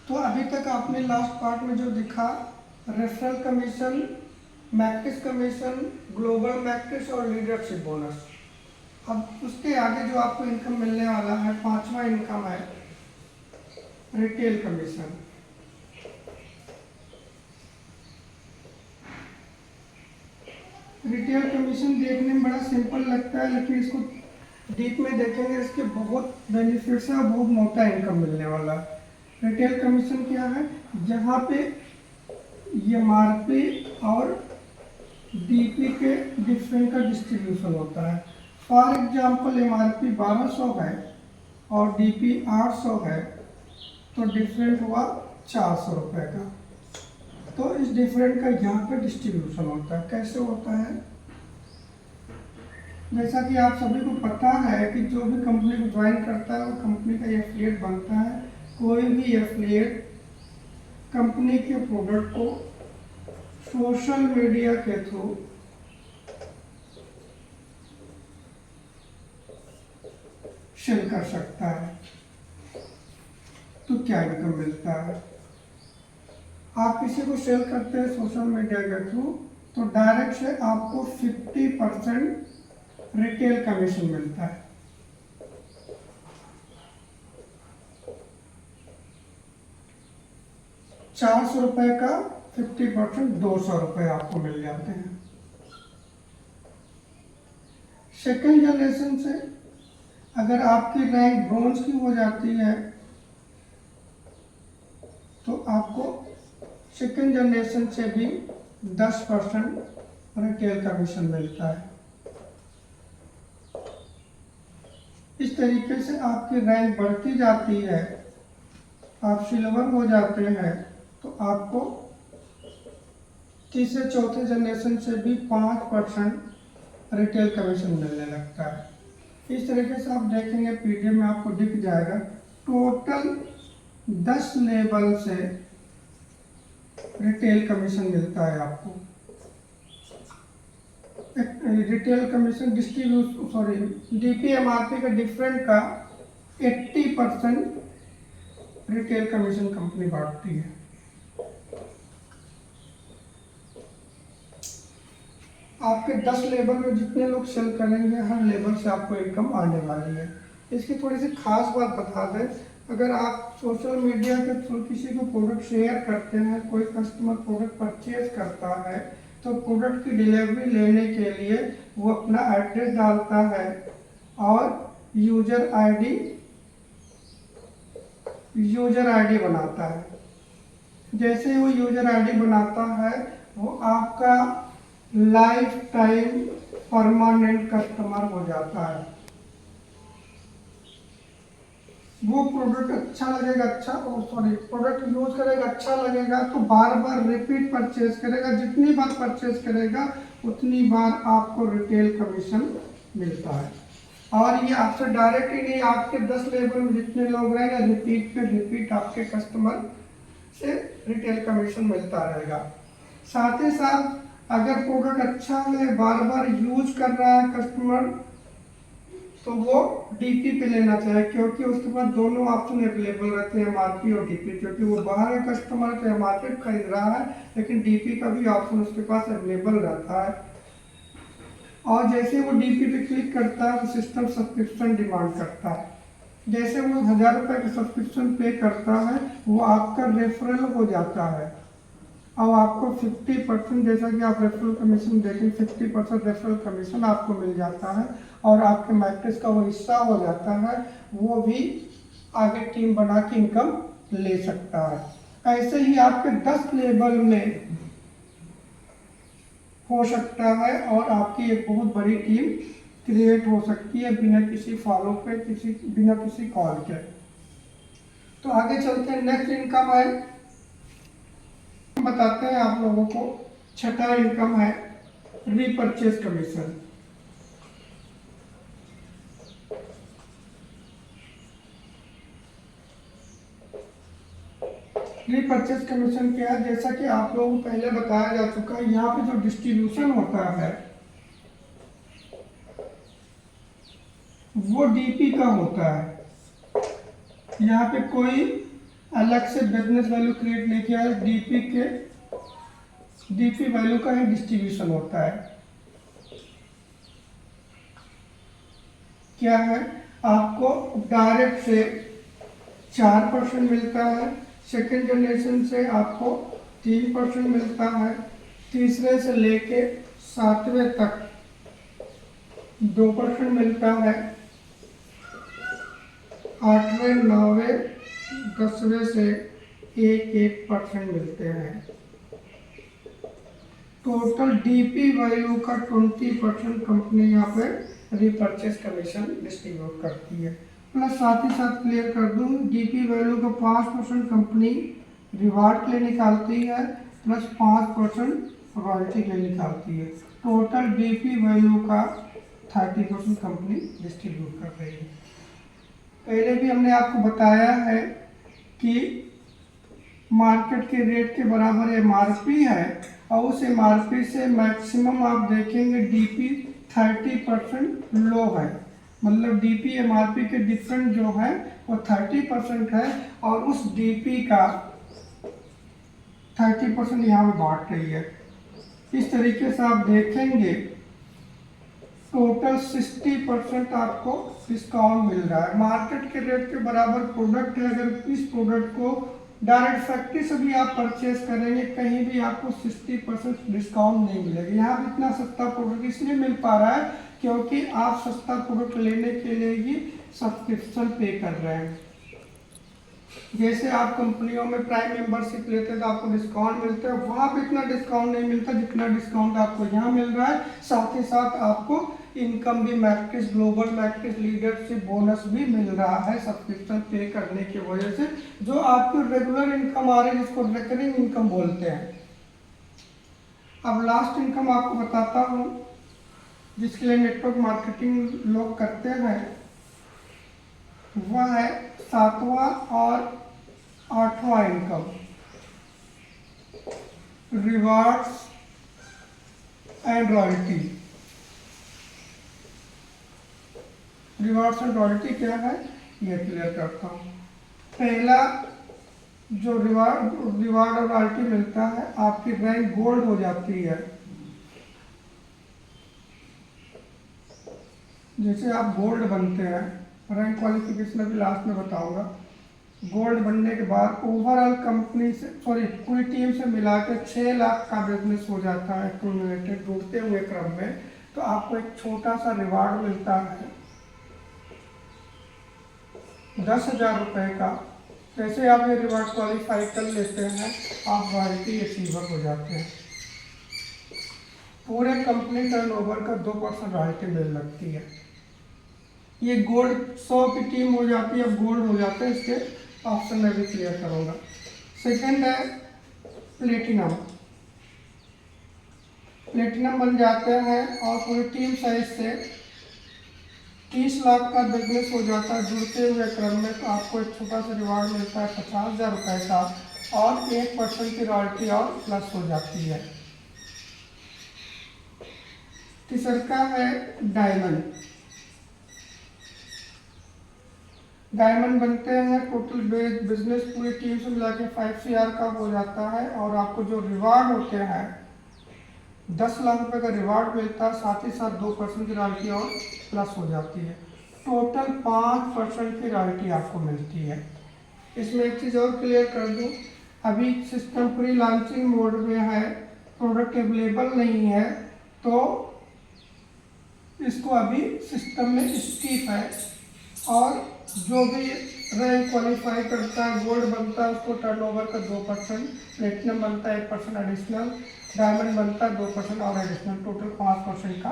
तो अभी तक आपने लास्ट पार्ट में जो दिखा, रेफरल कमीशन, मैक्टिस कमीशन, ग्लोबल मैक्टिस और लीडरशिप बोनस। अब उसके आगे जो आपको इनकम मिलने वाला है, पांचवा इनकम है रिटेल कमीशन। रिटेल कमीशन देखने में बड़ा सिंपल लगता है, लेकिन इसको डीप में देखेंगे इसके बहुत बेनिफिट्स है और बहुत मोटा इनकम मिलने वाला है। रिटेल कमीशन क्या है? जहाँ पे एमआरपी और डीपी के डिफरेंट का डिस्ट्रीब्यूशन होता है। फॉर एग्जांपल एमआरपी 1200 है और डीपी 800 है, तो डिफरेंट हुआ 400 रुपये का। तो इस डिफरेंट का यहाँ पे डिस्ट्रीब्यूशन होता है। कैसे होता है? जैसा कि आप सभी को पता है कि जो भी कंपनी को ज्वाइन करता है वो कंपनी का एफिलिएट बनता है। कोई भी एफिलिएट कंपनी के प्रोडक्ट को सोशल मीडिया के थ्रू सेल कर सकता है। तो क्या इनकम मिलता है? आप किसी को सेल करते हैं सोशल मीडिया के थ्रू, तो डायरेक्ट से आपको 50% रिटेल कमीशन मिलता है। ₹400 का 50% 200 रुपये आपको मिल जाते हैं। सेकेंड जनरेशन से अगर आपकी रैंक ब्रोंज की हो जाती है तो आपको सेकेंड जनरेशन से भी 10% रिटेल कमीशन मिलता है। इस तरीके से आपकी रैंक बढ़ती जाती है, आप सिल्वर हो जाते हैं तो आपको तीसरे चौथे जनरेशन से भी 5% रिटेल कमीशन मिलने लगता है। इस तरीके से आप देखेंगे पीडीएफ में आपको दिख जाएगा टोटल 10 लेवल से रिटेल कमीशन मिलता है आपको। रिटेल कमीशन डीपी एमआरपी का डिफरेंट का 80% रिटेल कमीशन कंपनी बांटती है। आपके 10 लेवल में जितने लोग सेल करेंगे हर लेवल से आपको इनकम आने वाली है। इसकी थोड़ी सी खास बात बता दें, अगर आप सोशल मीडिया के थ्रू किसी को प्रोडक्ट शेयर करते हैं, कोई कस्टमर प्रोडक्ट परचेज करता है, तो प्रोडक्ट की डिलीवरी लेने के लिए वो अपना एड्रेस डालता है और यूजर आईडी बनाता है। जैसे वो यूजर आईडी बनाता है वो आपका लाइफ टाइम परमानेंट कस्टमर हो जाता है। वो प्रोडक्ट अच्छा लगेगा, प्रोडक्ट यूज करेगा, अच्छा लगेगा तो बार बार रिपीट परचेज करेगा। जितनी बार परचेज करेगा उतनी बार आपको रिटेल कमीशन मिलता है। और ये आपसे डायरेक्ट ही नहीं, आपके 10 लेवल में जितने लोग रहेंगे रिपीट पे रिपीट आपके कस्टमर से रिटेल कमीशन मिलता रहेगा। साथ ही साथ अगर प्रोडक्ट अच्छा है, बार बार यूज कर रहा है कस्टमर, तो वो डीपी पे लेना चाहिए, क्योंकि उसके पास दोनों ऑप्शन अवेलेबल रहते हैं, एमआरपी और डीपी। क्योंकि वो बाहर का कस्टमर तो एमआरपी खरीद रहा है, लेकिन डीपी का भी ऑप्शन उसके पास अवेलेबल रहता है। और जैसे वो डीपी पे क्लिक करता है, वो सिस्टम सब्सक्रिप्शन डिमांड करता है। जैसे वो 1000 रुपये का सब्सक्रिप्शन पे करता है, वो आपका रेफरल हो जाता है। अब आपको 50%, जैसा कि आप रेफरल कमीशन देखें, 50% रेफरल कमीशन आपको मिल जाता है और आपके मैट्रिक्स का वो हिस्सा हो जाता है। वो भी आगे टीम बना के इनकम ले सकता है। ऐसे ही आपके 10 लेवल में हो सकता है और आपकी एक बहुत बड़ी टीम क्रिएट हो सकती है बिना किसी फॉलो पे, बिना किसी कॉल के। तो आगे चलते हैं, नेक्स्ट इनकम है, बताते हैं आप लोगों को। छठा इनकम है रीपरचेज कमीशन। रीपरचेज कमीशन क्या है? जैसा कि आप लोगों को पहले बताया जा चुका है, यहाँ पे जो डिस्ट्रीब्यूशन होता है वो डीपी का होता है। यहाँ पे कोई अलग से बिजनेस वैल्यू क्रिएट नहीं किया है। डीपी वैल्यू का ही डिस्ट्रीब्यूशन होता है। क्या है, आपको डायरेक्ट से 4% मिलता है, सेकेंड जनरेशन से आपको 3% मिलता है, तीसरे से लेके 7वें तक 2% मिलता है, 8वें 9वें 10वें से 1% मिलते हैं। टोटल डीपी वैल्यू का 20% कंपनी यहाँ पे रिपर्चेस कमीशन डिस्ट्रीब्यूट करती है। प्लस साथ ही साथ क्लियर कर दूँ, डीपी वैल्यू का 5% कंपनी रिवार्ड के लिए निकालती है, प्लस 5% रॉयल्टी के लिए निकालती है। टोटल डीपी वैल्यू का 30% कंपनी डिस्ट्रीब्यूट कर रही है। पहले भी हमने आपको बताया है कि मार्केट के रेट के बराबर एमआरपी है, और उस एमआरपी से मैक्सिमम आप देखेंगे डीपी 30% लो है, मतलब डीपी एमआरपी के डिफरेंट जो है वो 30% है, और उस डीपी का 30% यहाँ पे बांट रही है। इस तरीके से आप देखेंगे टोटल 60% आपको डिस्काउंट मिल रहा है। मार्केट के रेट के बराबर प्रोडक्ट है, अगर इस प्रोडक्ट को डायरेक्ट फैक्ट्री से भी आप परचेज करेंगे, कहीं भी आपको 60% डिस्काउंट नहीं मिलेगा। यहाँ भी इतना सस्ता प्रोडक्ट इसलिए मिल पा रहा है क्योंकि आप सस्ता प्रोडक्ट लेने के लिए ही सब्सक्रिप्शन पे कर रहे हैं। जैसे आप कंपनियों में प्राइम मेंबरशिप लेते हैं तो आपको डिस्काउंट मिलता है, वहाँ पे इतना डिस्काउंट नहीं मिलता जितना डिस्काउंट आपको यहाँ मिल रहा है। साथ ही साथ आपको इनकम भी matrix global matrix leadership bonus भी मिल रहा है सब्सक्रिप्शन पे करने की वजह से, जो आपकी रेगुलर इनकम आ रही है, जिसको रिकरिंग इनकम बोलते हैं। अब लास्ट इनकम आपको बताता हूँ जिसके लिए नेटवर्क मार्केटिंग लोग करते हैं, वह है 7वां और 8वां income, rewards and royalty. Rewards and royalty क्या है ये क्लियर करता हूँ। पहला जो रिवार्ड और रॉयल्टी मिलता है, आपकी रैंक गोल्ड हो जाती है। जैसे आप गोल्ड बनते हैं, रैंक क्वालिफिकेशन अभी लास्ट में बताऊंगा। गोल्ड बनने के बाद ओवरऑल कंपनी से पूरी टीम से मिला के 6 लाख का बिजनेस हो जाता है एक्यूमुलेटेड जुड़ते हुए क्रम में, तो आपको एक छोटा सा रिवार्ड मिलता है 10,000 रुपये का। जैसे आप ये रिवार्ड क्वालिफाई कर लेते हैं, आप रॉयल्टी अचीवर हो जाते हैं। पूरे कंपनी टर्नओवर का 2% रॉयल्टी मिलने लगती है। ये गोल्ड 100 की टीम हो जाती है, अब गोल्ड हो जाते हैं, इसके ऑप्शन में भी क्लियर करूँगा। सेकंड है प्लेटिनम। प्लेटिनम बन जाते हैं और पूरी टीम साइज से 30 लाख का बिजनेस हो जाता है जुड़ते हुए क्रम में, तो आपको एक छोटा सा रिवार्ड मिलता है 50,000 रुपये का, और 1% की रॉयल्टी और प्लस हो जाती है। तीसरा है डायमंड। डायमंड बनते हैं, टोटल बिजनेस पूरी टीम से मिला के 5 CR का हो जाता है, और आपको जो रिवार्ड होते हैं 10 लाख रुपए का रिवार्ड मिलता है, साथ ही साथ 2% की रॉयल्टी और प्लस हो जाती है। टोटल 5% की रॉयल्टी आपको मिलती है। इसमें एक चीज़ और क्लियर कर दूं, अभी सिस्टम प्री लॉन्चिंग मोड में है, प्रोडक्ट अवेलेबल नहीं है, तो इसको अभी सिस्टम में स्किप है, और जो भी रैंक क्वालिफाई करता है, गोल्ड बनता है, उसको टर्नओवर का 2%, प्लेटिनम बनता है 1% एडिशनल, डायमंड बनता है 2% और एडिशनल, टोटल 5% का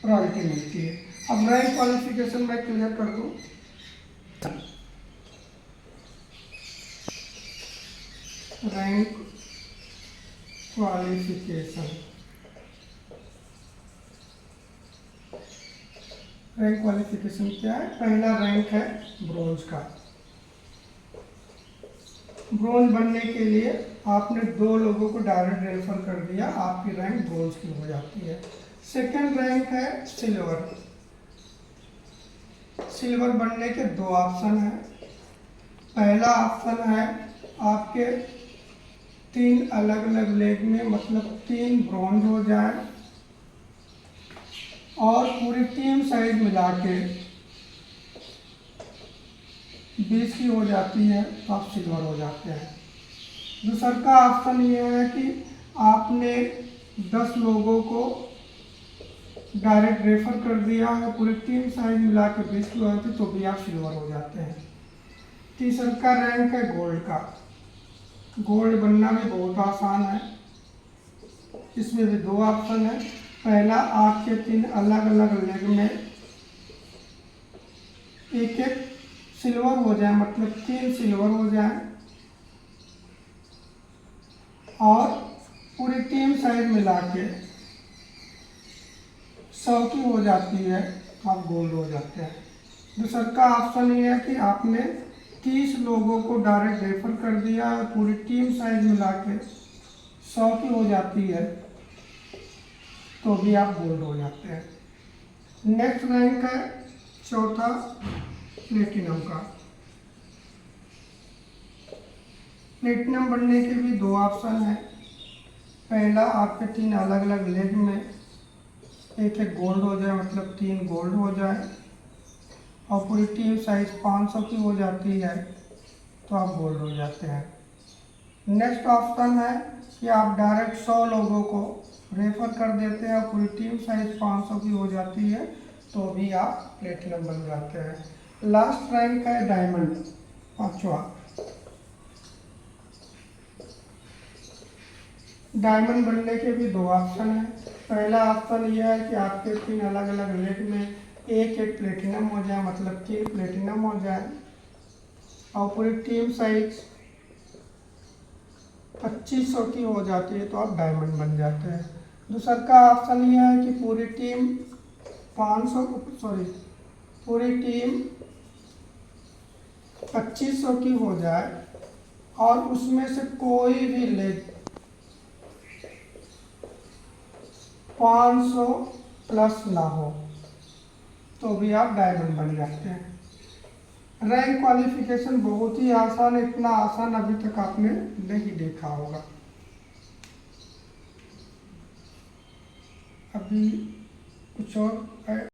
रॉयल्टी मिलती है। अब रैंक क्वालिफिकेशन मैं क्लियर कर दूं। रैंक क्वालिफिकेशन, रैंक क्वालिफिकेशन क्या है? पहला रैंक है ब्रोंज का। ब्रोंज बनने के लिए आपने 2 लोगों को डायरेक्ट रेफर कर दिया, आपकी रैंक ब्रोंज की हो जाती है। सेकंड रैंक है सिल्वर। सिल्वर बनने के 2 ऑप्शन हैं। पहला ऑप्शन है आपके 3 अलग अलग लेग में, मतलब 3 ब्रॉन्ज हो जाए और पूरी टीम साइज मिला के 20 की हो जाती है तो आप सिल्वर हो जाते हैं। दूसरा का ऑप्शन ये है कि आपने 10 लोगों को डायरेक्ट रेफर कर दिया है, पूरी टीम साइज मिला के 20 की हो जाती तो भी आप सिल्वर हो जाते हैं। तीसरा का रैंक है गोल्ड का। गोल्ड बनना भी बहुत आसान है। इसमें भी 2 ऑप्शन है। पहला आपके 3 अलग अलग लेग में एक एक सिल्वर हो जाए, मतलब 3 सिल्वर हो जाए और पूरी टीम साइज मिला के 100 की हो जाती है तो आप गोल्ड हो जाते हैं। दूसरा का ऑप्शन ये है कि आपने 30 लोगों को डायरेक्ट रेफर कर दिया और पूरी टीम साइज मिला के 100 की हो जाती है तो भी आप गोल्ड हो जाते हैं। नेक्स्ट रैंक है चौथा प्लेटिनम का। प्लेटिनम बनने के भी 2 ऑप्शन है। पहला आपके 3 अलग अलग लेग में एक एक गोल्ड हो जाए, मतलब 3 गोल्ड हो जाए और पूरी टीम साइज 500 की हो जाती है तो आप गोल्ड हो जाते हैं। नेक्स्ट ऑप्शन है कि आप डायरेक्ट 100 लोगों को रेफर कर देते हैं और पूरी टीम साइज 500 की हो जाती है तो भी आप प्लेटिनम बन जाते हैं। लास्ट रैंक है डायमंड, पांचवा। डायमंड बनने के भी 2 ऑप्शन है। पहला ऑप्शन यह है कि आपके 3 अलग अलग लेग में एक एक प्लेटिनम हो जाए, मतलब 3 प्लेटिनम हो जाए और पूरी टीम साइज 2500 की हो जाती है तो आप डायमंड बन जाते हैं। दूसरा का ऑप्शन यह है कि पूरी टीम 2500 की हो जाए और उसमें से कोई भी लेग 500 प्लस ना हो तो भी आप डायमंड बन जाते हैं। रैंक क्वालिफिकेशन बहुत ही आसान है, इतना आसान अभी तक आपने नहीं देखा होगा। अभी कुछ और है।